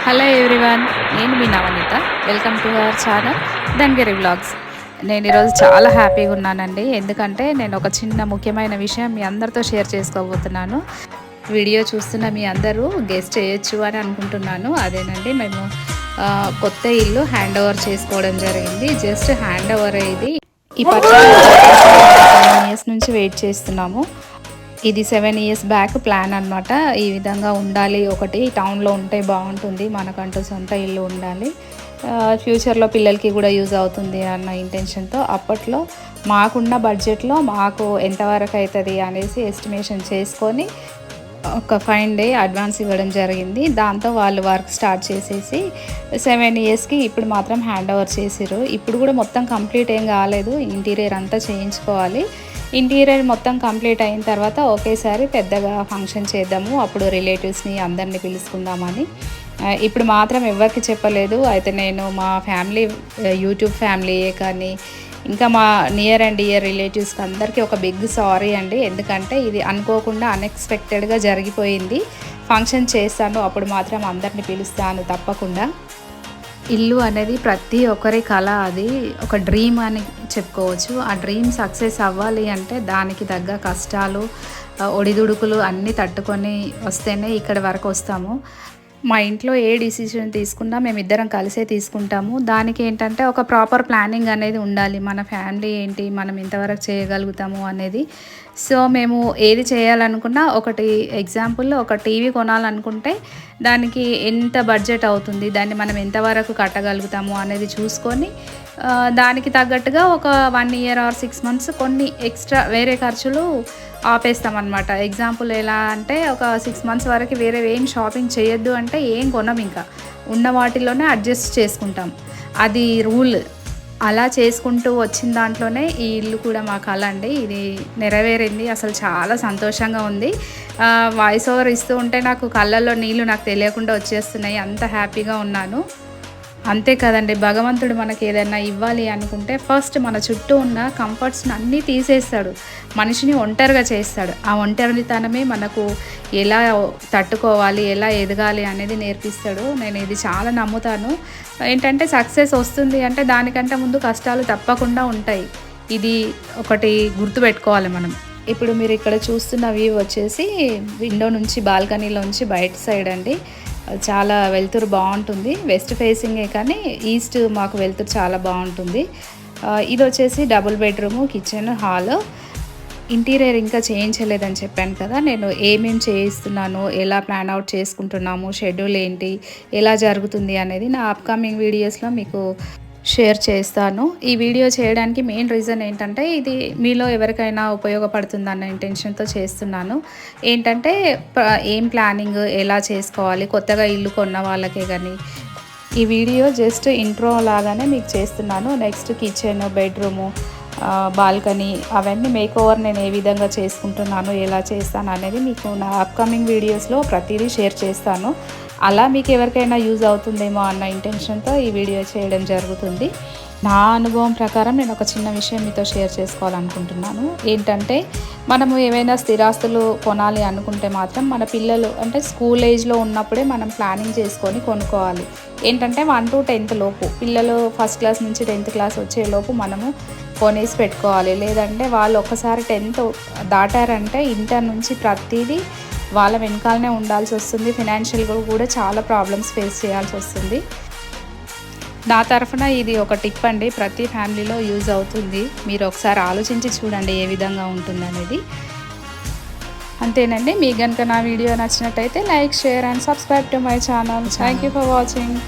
Hello everyone, నేను మీ Navaneetha. Welcome to our channel Dhangiri vlogs. నేను ఈరోజు చాలా హ్యాపీగా ఉన్నానండి. ఎందుకంటే నేను ఒక చిన్న ముఖ్యమైన విషయం మీ అందరితో షేర్ చేసుకోబోతున్నాను. వీడియో చూస్తున్న మీ అందరూ గెస్ చేయొచ్చు అని అనుకుంటున్నాను. అదేనండి, మేము కొత్త ఇల్లు హ్యాండ్ ఓవర్ చేసుకోవడం జరిగింది. జస్ట్ హ్యాండ్ ఓవర్ ఇది. ఈ పర్చేజ్ 7 ఇయర్స్ నుంచి వెయిట్ చేస్తున్నాము. ఇది 7 ఇయర్స్ బ్యాక్ ప్లాన్ అనమాట. ఈ విధంగా ఉండాలి, ఒకటి టౌన్లో ఉంటే బాగుంటుంది, మనకంటూ సొంత ఇల్లు ఉండాలి, ఫ్యూచర్లో పిల్లలకి కూడా యూజ్ అవుతుంది అన్న ఇంటెన్షన్తో అప్పట్లో మాకున్న బడ్జెట్లో మాకు ఎంతవరకు అవుతుంది అనేసి ఎస్టిమేషన్ చేసుకొని ఒక 5 డే అడ్వాన్స్ ఇవ్వడం జరిగింది. దాంతో వాళ్ళు వర్క్ స్టార్ట్ చేసేసి 7 ఇయర్స్కి ఇప్పుడు మాత్రం హ్యాండ్ ఓవర్ చేసిర్రు. ఇప్పుడు కూడా మొత్తం కంప్లీట్ ఏం కాలేదు, ఇంటీరియర్ అంతా చేయించుకోవాలి. ఇంటీరియర్ మొత్తం కంప్లీట్ అయిన తర్వాత ఒకేసారి పెద్దగా ఫంక్షన్ చేద్దాము, అప్పుడు రిలేటివ్స్ని అందరినీ పిలుచుకుందామని. ఇప్పుడు మాత్రం ఎవరికి చెప్పలేదు. అయితే నేను మా ఫ్యామిలీ, యూట్యూబ్ ఫ్యామిలీయే కానీ ఇంకా మా నియర్ అండ్ డియర్ రిలేటివ్స్కి అందరికీ ఒక బిగ్ సారీ అండి. ఎందుకంటే ఇది అనుకోకుండా అన్ఎక్స్పెక్టెడ్గా జరిగిపోయింది. ఫంక్షన్ చేస్తాను, అప్పుడు మాత్రం అందరిని పిలుస్తాను తప్పకుండా. ఇల్లు అనేది ప్రతి ఒక్కరి కళ, అది ఒక డ్రీమ్ అని చెప్పుకోవచ్చు. ఆ డ్రీమ్ సక్సెస్ అవ్వాలి అంటే దానికి తగ్గ కష్టాలు, ఒడిదుడుకులు అన్నీ తట్టుకొని వస్తేనే ఇక్కడి వరకు వస్తాము. మా ఇంట్లో ఏ డిసిషన్ తీసుకున్నా మేమిద్దరం కలిసే తీసుకుంటాము. దానికి ఏంటంటే ఒక ప్రాపర్ ప్లానింగ్ అనేది ఉండాలి. మన ఫ్యామిలీ ఏంటి, మనం ఎంతవరకు చేయగలుగుతాము అనేది. సో మేము ఏది చేయాలనుకున్నా, ఒకటి ఎగ్జాంపుల్ ఒక టీవీ కొనాలనుకుంటే దానికి ఎంత బడ్జెట్ అవుతుంది, దాన్ని మనం ఎంతవరకు కట్టగలుగుతాము అనేది చూసుకొని దానికి తగ్గట్టుగా ఒక 1 ఇయర్ ఆర్ 6 months కొన్ని ఎక్స్ట్రా వేరే ఖర్చులు ఆపేస్తామన్నమాట. ఎగ్జాంపుల్ ఎలా అంటే ఒక 6 months వరకు వేరే ఏం షాపింగ్ చేయొద్దు అంటే ఏం కొనం, ఇంకా ఉన్న వాటిలోనే అడ్జస్ట్ చేసుకుంటాం. అది రూల్. అలా చేసుకుంటూ వచ్చిన దాంట్లోనే ఈ ఇల్లు కూడా మా కళ అండి. ఇది నెరవేరింది. అసలు చాలా సంతోషంగా ఉంది. వాయిస్ ఓవర్ ఇస్తూ ఉంటే నాకు కళ్ళల్లో నీళ్ళు నాకు తెలియకుండా వచ్చేస్తున్నాయి, అంత హ్యాపీగా ఉన్నాను. అంతే కదండి, భగవంతుడు మనకి ఏదైనా ఇవ్వాలి అనుకుంటే ఫస్ట్ మన చుట్టూ ఉన్న కంఫర్ట్స్ని అన్నీ తీసేస్తాడు, మనిషిని ఒంటరిగా చేస్తాడు. ఆ ఒంటరితనమే మనకు ఎలా తట్టుకోవాలి, ఎలా ఎదగాలి అనేది నేర్పిస్తాడు. నేను ఇది చాలా నమ్ముతాను. ఏంటంటే సక్సెస్ వస్తుంది అంటే దానికంటే ముందు కష్టాలు తప్పకుండా ఉంటాయి. ఇది ఒకటి గుర్తుపెట్టుకోవాలి మనం. ఇప్పుడు మీరు ఇక్కడ చూస్తున్న వ్యూ వచ్చేసి విండో నుంచి, బాల్కనీలోంచి బయట సైడ్ అండి. చాలా వెలుతురు బాగుంటుంది. వెస్ట్ ఫేసింగే కానీ ఈస్ట్ మాకు వెలుతురు చాలా బాగుంటుంది. ఇది వచ్చేసి double bedroom, kitchen, hall. Interior ఇంకా చేయించలేదని చెప్పాను కదా, నేను ఏమేమి చేయిస్తున్నాను, ఎలా ప్లాన్ అవుట్ చేసుకుంటున్నాము, షెడ్యూల్ ఏంటి, ఎలా జరుగుతుంది అనేది నా అప్కమింగ్ వీడియోస్లో మీకు షేర్ చేస్తాను. ఈ వీడియో చేయడానికి మెయిన్ రీజన్ ఏంటంటే ఇది మీలో ఎవరికైనా ఉపయోగపడుతుందన్న ఇంటెన్షన్తో చేస్తున్నాను. ఏంటంటే ఏం ప్లానింగ్ ఎలా చేసుకోవాలి, కొత్తగా ఇల్లు కొన్న వాళ్ళకే కానీ ఈ వీడియో జస్ట్ ఇంట్రో లాగానే మీకు చేస్తున్నాను. నెక్స్ట్ కిచెన్, బెడ్రూము, బాల్కనీ అవన్నీ మేక్ ఓవర్ నేను ఏ విధంగా చేసుకుంటున్నాను, ఎలా చేస్తాను అనేది మీకు నా అప్కమింగ్ వీడియోస్లో ప్రతిదీ షేర్ చేస్తాను. అలా మీకు ఎవరికైనా యూజ్ అవుతుందేమో అన్న ఇంటెన్షన్తో ఈ వీడియో చేయడం జరుగుతుంది. నా అనుభవం ప్రకారం నేను ఒక చిన్న విషయం మీతో షేర్ చేసుకోవాలనుకుంటున్నాను. ఏంటంటే మనము ఏవైనా స్థిరాస్తులు కొనాలి అనుకుంటే మాత్రం మన పిల్లలు అంటే స్కూల్ ఏజ్లో ఉన్నప్పుడే మనం ప్లానింగ్ చేసుకొని కొనుక్కోవాలి. ఏంటంటే 1 to 10th లోపు, పిల్లలు 1st క్లాస్ నుంచి 10th క్లాస్ వచ్చేలోపు మనము కొనేసి పెట్టుకోవాలి. లేదంటే వాళ్ళు ఒక్కసారి 10th దాటారంటే ఇంటర్ నుంచి ప్రతిదీ వాళ్ళ వెనకాలనే ఉండాల్సి వస్తుంది. ఫినాన్షియల్గా కూడా చాలా ప్రాబ్లమ్స్ ఫేస్ చేయాల్సి వస్తుంది. నా తరఫున ఇది ఒక టిప్ అండి, ప్రతి ఫ్యామిలీలో యూజ్ అవుతుంది. మీరు ఒకసారి ఆలోచించి చూడండి ఏ విధంగా ఉంటుందనేది. అంతేనండి. మీకు కనుక నా వీడియో నచ్చినట్టయితే like, share and subscribe to my channel. Thank you for watching.